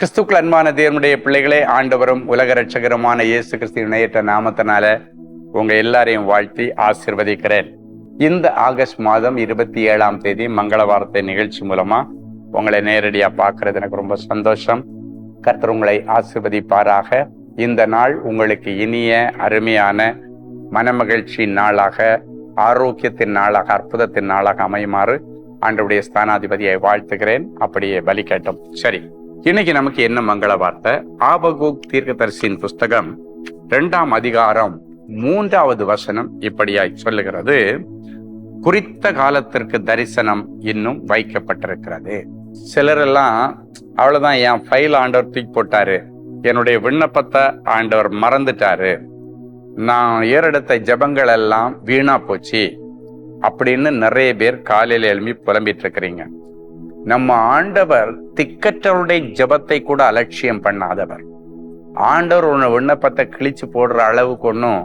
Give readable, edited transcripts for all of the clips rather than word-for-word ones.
கிறிஸ்துக்கள் அன்பான தேவனுடைய பிள்ளைகளே, ஆண்டவரும் உலக ரட்சகருமான இயேசு கிறிஸ்து இணையற்ற நாமத்தினால உங்க எல்லாரையும் வாழ்த்தி ஆசீர்வதிக்கிறேன். இந்த ஆகஸ்ட் மாதம் 27ஆம் தேதி மங்கள வார்த்தை நிகழ்ச்சி மூலமா உங்களை நேரடியா பார்க்கறது எனக்கு ரொம்ப சந்தோஷம். கர்த்தர் உங்களை ஆசீர்வதிப்பாராக. இந்த நாள் உங்களுக்கு இனிய அருமையான மனமகிழ்ச்சியின் நாளாக, ஆரோக்கியத்தின் நாளாக, அற்புதத்தின் நாளாக அமையுமாறு ஆண்டவருடைய ஸ்தானாதிபதியை வாழ்த்துகிறேன். அப்படியே பலிக்கட்டும். சரி, இன்னைக்கு நமக்கு என்ன மங்கள வார்த்தை? ஆபகூக் தீர்க்கதரிசியின் புஸ்தகம் 2ஆம் அதிகாரம் 3வது வசனம் இப்படியாய் சொல்லுகிறது: குறித்த காலத்திற்கு தரிசனம் இன்னும் வைக்கப்பட்டிருக்கிறது. சிலரெல்லாம் அவ்வளவுதான், என் ஃபைல் ஆண்டவர் தூக்கி போட்டாரு, என்னுடைய விண்ணப்பத்தை ஆண்டவர் மறந்துட்டாரு, நான் ஏறெடுத்த ஜபங்கள் எல்லாம் வீணா போச்சு அப்படின்னு நிறைய பேர் காலையில எழுப்பி புலம்பிட்டு இருக்கிறீங்க. நம்ம ஆண்டவர் திக்கற்றவருடைய ஜபத்தை கூட அலட்சியம் பண்ணாதவர். ஆண்டவர் உன்னை விண்ணப்பத்தை கிழிச்சு போடுற அளவுக்கு ஒன்றும்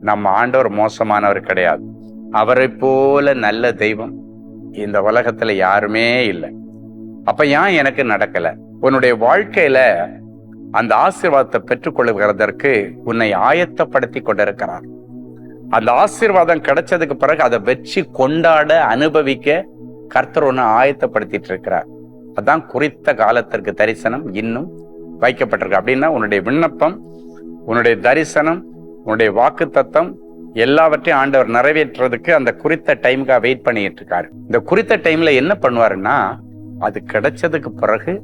நம்ம ஆண்டவர் மோசமானவர் கிடையாது. அவரை போல நல்ல தெய்வம் இந்த உலகத்துல யாருமே இல்லை. அப்ப ஏன் எனக்கு நடக்கல? உன்னுடைய வாழ்க்கையில அந்த ஆசீர்வாதத்தை பெற்றுக்கொள்ளுகிறதற்கு உன்னை ஆயத்தப்படுத்தி கொண்டிருக்கிறார். அந்த ஆசீர்வாதம் கிடைச்சதுக்கு பிறகு அதை வச்சு கொண்டாட, அனுபவிக்க கர்த்தர் ஒன்று ஆயத்தப்படுத்திட்டு இருக்கிறார். அதான் குறித்த காலத்திற்கு தரிசனம் இன்னும் வைக்கப்பட்டிருக்கு. அப்படின்னா உன்னுடைய விண்ணப்பம், உன்னுடைய தரிசனம், உன்னுடைய வாக்கு தத்தம் எல்லாவற்றையும் ஆண்டவர் நிறைவேற்றுறதுக்கு அந்த குறித்த டைமுக்காக வெயிட் பண்ணிட்டு இருக்காரு. இந்த குறித்த டைம்ல என்ன பண்ணுவாருன்னா, அது கிடைச்சதுக்கு பிறகு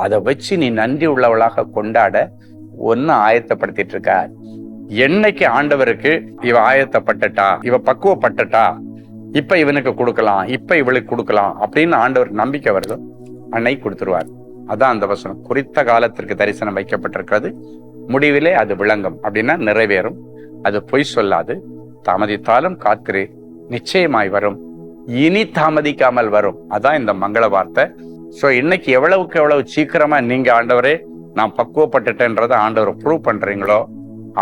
அதை வச்சு நீ நன்றி உள்ளவளாக கொண்டாட ஒன்னு ஆயத்தப்படுத்திட்டு இருக்கார். என்னைக்கு ஆண்டவருக்கு இவ ஆயத்தப்பட்டுட்டா, இவ பக்குவப்பட்டுட்டா, இப்ப இவனுக்கு கொடுக்கலாம், இப்ப இவளுக்கு கொடுக்கலாம் அப்படின்னு ஆண்டவர் நம்பிக்கை வருதோ அன்னைக்கு கொடுத்துருவார். அதான் அந்த வசனம், குறித்த காலத்திற்கு தரிசனம் வைக்கப்பட்டிருக்கிறது, முடிவிலே அது விளங்கும். அப்படின்னா நிறைவேறும், அது பொய் சொல்லாது. தாமதித்தாலும் காத்திரு, நிச்சயமாய் வரும், இனி தாமதிக்காமல் வரும். அதான் இந்த மங்கள வார்த்தை. சோ இன்னைக்கு எவ்வளவுக்கு எவ்வளவு சீக்கிரமா நீங்க ஆண்டவரே நான் பக்குவப்பட்டுட்டேன்றத ஆண்டவர் ப்ரூவ் பண்றீங்களோ,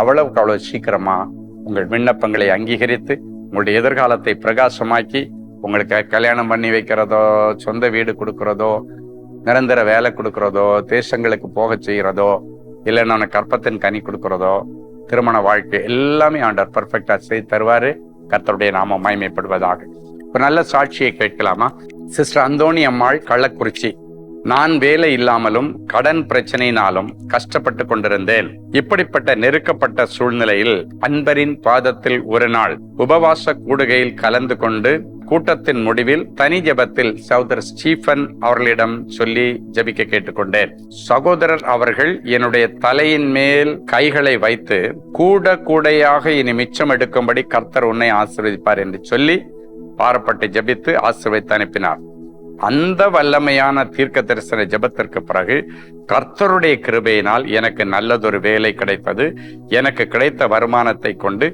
அவ்வளவுக்கு அவ்வளவு சீக்கிரமா உங்கள் விண்ணப்பங்களை அங்கீகரித்து உங்களுடைய எதிர்காலத்தை பிரகாசமாக்கி, உங்களுக்கு கல்யாணம் பண்ணி வைக்கிறதோ, சொந்த வீடு கொடுக்கறதோ, நிரந்தர வேலை கொடுக்கறதோ, தேசங்களுக்கு போக செய்யறதோ, இல்லைன்னா உனக்கு கற்பத்தின் கனி கொடுக்கறதோ, திருமண வாழ்க்கை எல்லாமே ஆண்டவர் பர்ஃபெக்டா செய்து தருவாரு. கர்த்தருடைய நாமம் மகிமைப்படுவதாக. ஒரு நல்ல சாட்சியை கேட்கலாமா? சிஸ்டர் அந்தோணி அம்மாள், கள்ளக்குறிச்சி. நான் வேலை இல்லாமலும் கடன் பிரச்சனையினாலும் கஷ்டப்பட்டு கொண்டிருந்தேன். இப்படிப்பட்ட நெருக்கப்பட்ட சூழ்நிலையில் அன்பரின் பாதத்தில் ஒரு நாள் உபவாச கூடுகையில் கலந்து கொண்டு கூட்டத்தின் முடிவில் தனி ஜெபத்தில் சகோதரர் ஸ்டீபன் அவர்களிடம் சொல்லி ஜெபிக்க கேட்டுக்கொண்டேன். சகோதரர் அவர்கள் என்னுடைய தலையின் மேல் கைகளை வைத்து கூட கூடையாக இனி மிச்சம் எடுக்கும்படி கர்த்தர் உன்னை ஆசீர்வதிப்பார் என்று சொல்லி பாரப்பட்டு ஜெபித்து ஆசீர்வதித்து அனுப்பினார். அந்த வல்லமையான தீர்க்க தரிசன ஜெபத்திற்கு பிறகு கர்த்தருடைய கிருபையினால் எனக்கு நல்லதொரு வேலை கிடைத்தது. எனக்கு கிடைத்த வருமானத்தை கொண்டு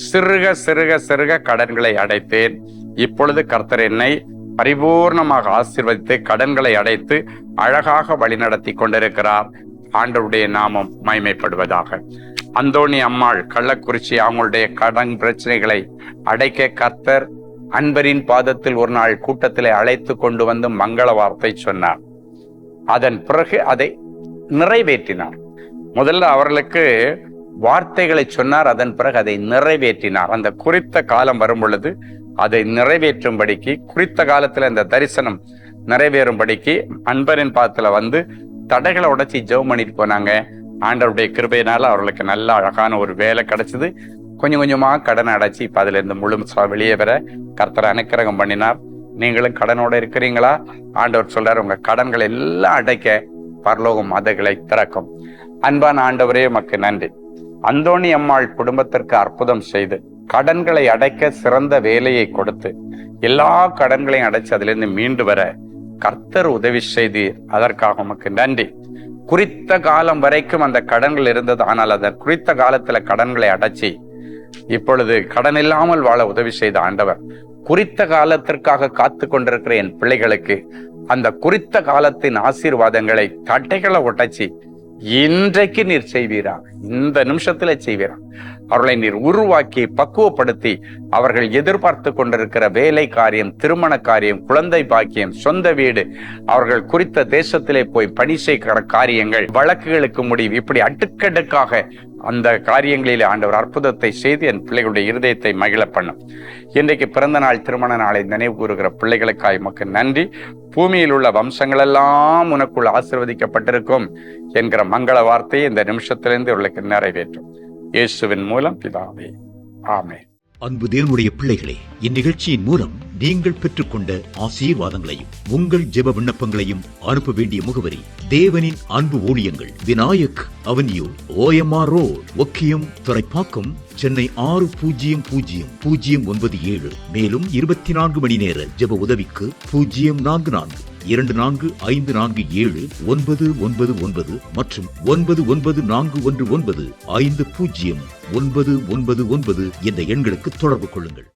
சிறுக சிறுக சிறுக கடன்களை அடைத்தேன். இப்பொழுது கர்த்தர் என்னை பரிபூர்ணமாக ஆசீர்வதித்து கடன்களை அடைத்து அழகாக வழிநடத்தி கொண்டிருக்கிறார். ஆண்டவருடைய நாமம் மகிமைப்படுவதாக. அந்தோணி அம்மாள், கள்ளக்குறிச்சி, அவங்களுடைய கடன் பிரச்சனைகளை அடைக்க கர்த்தர் அன்பரின் பாதத்தில் ஒரு நாள் கூட்டத்திலே அழைத்து கொண்டு வந்து மங்கள வார்த்தை சொன்னார். அதன் பிறகு அதை நிறைவேற்றினார். முதல்ல அவர்களுக்கு வார்த்தைகளை சொன்னார், அதன் பிறகு அதை நிறைவேற்றினார். அந்த குறித்த காலம் வரும் பொழுது அதை நிறைவேற்றும்படிக்கு, குறித்த காலத்துல இந்த தரிசனம் நிறைவேறும்படிக்கு அன்பரின் பாதத்துல வந்து தடைகளை உடைச்சி ஜெபம் பண்ணிட்டு போனாங்க. ஆண்டவருடைய கிருபையினால அவர்களுக்கு நல்ல அழகான ஒரு வேலை கிடைச்சது. கொஞ்சம் கொஞ்சமா கடனை அடைச்சி இப்ப அதுல இருந்து முழுசா வெளியே வர கர்த்தர் அனுக்கிரகம் பண்ணினார். நீங்களும் கடனோட இருக்கிறீங்களா? ஆண்டவர் சொல்றாரு, உங்க கடன்களை எல்லாம் அடைக்க பரலோகம் மதகளை திறக்கும். அன்பான ஆண்டவரே, உமக்கு நன்றி. அந்தோணி அம்மாள் குடும்பத்திற்கு அற்புதம் செய்து கடன்களை அடைக்க சிறந்த வேலையை கொடுத்து எல்லா கடன்களையும் அடைச்சு அதுல இருந்து மீண்டு வர கர்த்தர் உதவி செய்து அதற்காக உமக்கு நன்றி. குறித்த காலம் வரைக்கும் அந்த கடன்கள் இருந்தது, ஆனால் அந்த குறித்த காலத்துல கடன்களை அடைச்சி இப்பொழுது கடன் இல்லாமல் வாழ உதவி செய்த ஆண்டவர், குறித்த காலத்திற்காக காத்து கொண்டிருக்கிற என் பிள்ளைகளுக்கு அந்த குறித்த காலத்தின் ஆசீர்வாதங்களை தட்டைகளை உடைச்சி இன்றைக்கு நீர் செய்வீரா, இந்த நிமிஷத்துல செய்வீரா. அவர்களை நீர் உருவாக்கி பக்குவப்படுத்தி அவர்கள் எதிர்பார்த்து கொண்டிருக்கிற வேலை காரியம், திருமண காரியம், குழந்தை பாக்கியம், சொந்த வீடு, அவர்கள் குறித்த தேசத்திலே போய் பணி செய்கிற காரியங்கள், வழக்குகளுக்கு முடிவு, இப்படி அடுக்கடுக்காக அந்த காரியங்களிலே ஆண்டவர் அற்புதத்தை செய்து என் பிள்ளைகளுடைய இருதயத்தை மகிழ பண்ணும். இன்றைக்கு பிறந்த நாள், திருமண நாளை நினைவு கூறுகிற பிள்ளைகளுக்காய் உமக்கு நன்றி. பூமியில் உள்ள வம்சங்கள் எல்லாம் உனக்குள் ஆசீர்வதிக்கப்பட்டிருக்கும் என்கிற மங்கள வார்த்தையை இந்த நிமிஷத்திலிருந்து இவர்களுக்கு நிறைவேற்றும். இயேசுவின் மூலம் பிதாவே, ஆமென். அன்பு தேவனுடைய பிள்ளைகளே, இந்நிகழ்ச்சியின் மூலம் நீங்கள் பெற்றுக்கொண்ட ஆசீர்வாதங்களையும் உங்கள் ஜெப விண்ணப்பங்களையும் அனுப்ப வேண்டிய முகவரி: தேவனின் அன்பு ஊழியங்கள், Vinayak avenue, OMR road, Okkiyam, Thoraipakkam, Chennai 600097. மேலும் 24 மணி நேர ஜெப உதவிக்கு 044-24547-999 மற்றும் 9941150999 என்ற எண்களுக்கு தொடர்பு கொள்ளுங்கள்.